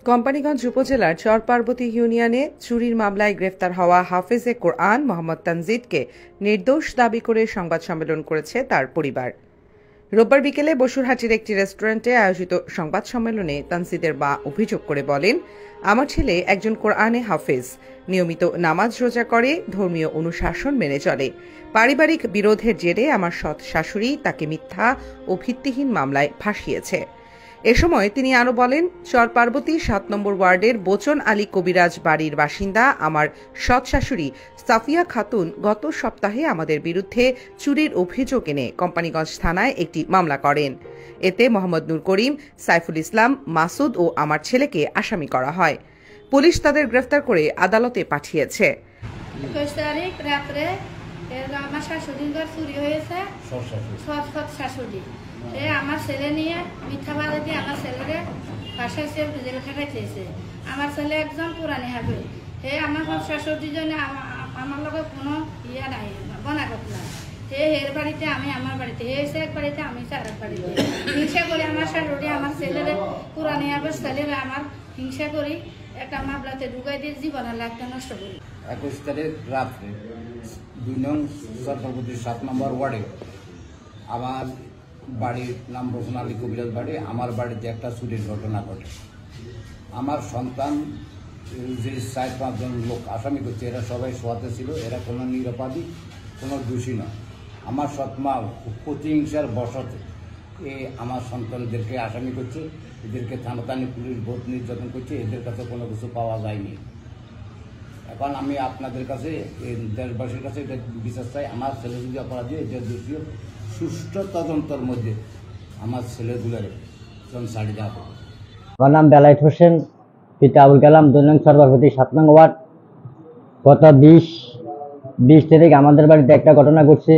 কোম্পানীগঞ্জ উপজেলার চরপার্বতী ইউনিয়নে চুরির মামলায় গ্রেফতার হওয়া হাফেজে কোরআন মোহাম্মদ তানজিদকে নির্দোষ দাবি করে সংবাদ সম্মেলন করেছে তার পরিবার। রোববার বিকেলে বসুরহাটির একটি রেস্টুরেন্টে আয়োজিত সংবাদ সম্মেলনে তানজিদের মা অভিযোগ করে বলেন, আমার ছেলে একজন কোরআনে হাফেজ, নিয়মিত নামাজ রোজা করে, ধর্মীয় অনুশাসন মেনে চলে। পারিবারিক বিরোধের জেরে আমার সৎ শাশুড়ি তাকে মিথ্যা ও ভিত্তিহীন মামলায় ফাঁসিয়েছে। এ সময় তিনি আরও বলেন, চরপার্বতী ৭ নম্বর ওয়ার্ডের বোচন আলী কবিরাজ বাড়ির বাসিন্দা আমার সৎ শাশুড়ি সাফিয়া খাতুন গত সপ্তাহে আমাদের বিরুদ্ধে চুরির অভিযোগ এনে কোম্পানীগঞ্জ থানায় একটি মামলা করেন। এতে মোহাম্মদ নূর করিম, সাইফুল ইসলাম, মাসুদ ও আমার ছেলেকে আসামি করা হয়। পুলিশ তাদের গ্রেফতার করে আদালতে পাঠিয়েছে। আমার শাশুড়ির ঘর চুরি হয়েছে, সৎ শাশুড়ি আমার ছেলে নিয়ে মিথ্যা বাদে দিয়ে আমার ছেলেরে বাসায় জেল খাটাইতেছে। আমার ছেলে একজন পুরানি হবে, আমার সৎ শাশুড়ির জন্য আমার লগে কোনো ইয়া নাই, বনা কথা নাই। এর বাড়িতে আমি আমার বাড়িতে, এসে এক বাড়িতে আমি চার এক বাড়িতে হিংসা করি। আমার শাশুড়ি আমার ছেলেরে পুরানি হবে, ছেলেরে আমার হিংসা করি একটা মামলাতে ঢুকাই দিয়ে জীবনের লাখটা নষ্ট করি। 21 তারিখ রাত্রে 2 নং চরপার্বতী 7 নম্বর ওয়ার্ডে আমার বাড়ির নাম বোচন আলী কবিরাজ বাড়ি, আমার বাড়িতে একটা চুরির ঘটনা ঘটে। আমার সন্তান যে 4-5 জন লোক আসামি করছে, এরা সবাই শোয়াতে ছিল, এরা কোনো নিরপরাধী, কোনো দোষী নয়। আমার সৎমা প্রতিহিংসার বশতে আমার সন্তানদেরকে আসামি করছে, এদেরকে থানাতানি পুলিশ ভোট নির্যাতন করছে, এদের কাছে কোনো কিছু পাওয়া যায়নি। এখন আমি আপনাদের কাছে, দেশবাসীর কাছে এটা বিচার চাই, আমার ছেলে যদি অপরাধী, এটা দোষী সুষ্ঠু তদন্তের মধ্যে আমার ছেলেগুলোর ছাড়ি দেওয়া হবে। আমার নাম বেলায়েত হোসেন, পিতা আবুল কালাম, 2 নং চরপার্বতী 7 নং ওয়ার্ড। গত 20 তারিখ আমাদের বাড়িতে একটা ঘটনা ঘটছে।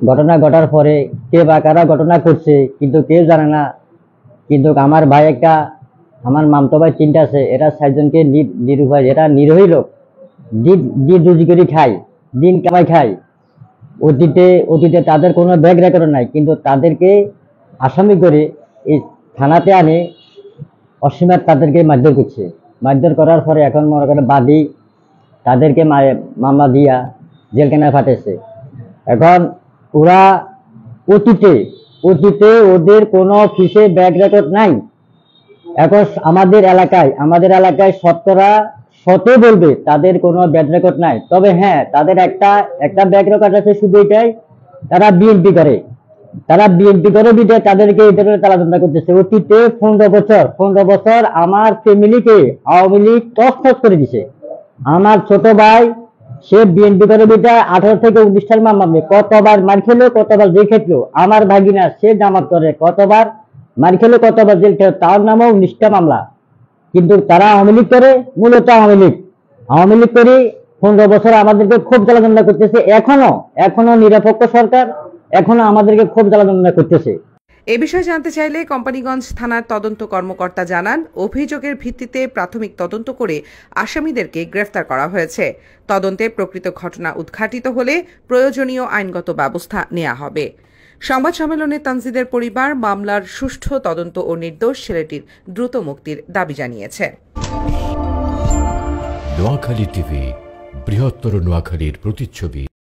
ঘটনা ঘটার পরে কে বা কারা ঘটনা করছে কিন্তু কেউ জানে না। কিন্তু আমার ভাই একটা, আমার মামতো ভাই 3টা আছে, এরা 4 জনকে নিরুপায়, এরা নিরীহ লোক, দিন রুজি করে খায়, দিন কামাই খায়। অতীতে তাদের কোনো ব্যাগ রেকর্ড নাই, কিন্তু তাদেরকে আসামি করে এই থানাতে আনে অসীমাত তাদেরকে মারধর করছে। মারধর করার পরে এখন মনে করে বাদী তাদেরকে মামলা দিয়া জেলখানায় পাঠাইছে। এখন ওরা অতীতে ওদের কোনো অফিসে ব্যাগ রেকর্ড নাই। এখন আমাদের এলাকায় শত বলবে তাদের কোনো ব্যাগ রেকর্ড নাই। তবে হ্যাঁ, তাদের একটা ব্যাগ রেকর্ড আছে, শুধু এটাই তারা বিএনপি করে বিদায় তাদেরকে এদের তালাবন্দা করতেছে। অতীতে 15 বছর আমার ফ্যামিলিকে আওয়ামী লীগ তছনছ করে দিছে। আমার ছোট ভাই সে বিএনপি করে বিদায় 18 থেকে 19টার মামলা, কতবার মার খেলো, কতবার জেল খেটলো। আমার ভাগিনা সে জামাত করে, কতবার মার খেলো, কতবার জেল খেলো, তার নামও 19টা মামলা। কিন্তু তারা আওয়ামী লীগ করে, মূলত আওয়ামী লীগ করে 15 বছর আমাদেরকে খুব জ্বালাতন করতেছে। এখনো নিরপেক্ষ সরকার, এখনো আমাদেরকে খুব জ্বালাতন করতেছে। এ বিষয়ে জানতে চাইলে কোম্পানীগঞ্জ থানার তদন্ত কর্মকর্তা জানান, অভিযোগের ভিত্তিতে প্রাথমিক তদন্ত করে আসামিদেরকে গ্রেফতার করা হয়েছে। তদন্তে প্রকৃত ঘটনা উদ্ঘাটিত হলে প্রয়োজনীয় আইনগত ব্যবস্থা নেওয়া হবে। সংবাদ সম্মেলনে তানজিদের পরিবার মামলার সুষ্ঠু তদন্ত ও নির্দোষ ছেলেটির দ্রুত মুক্তির দাবি জানিয়েছে। নোয়াখালী টিভি, বৃহত্তর নোয়াখালীর প্রতিচ্ছবি।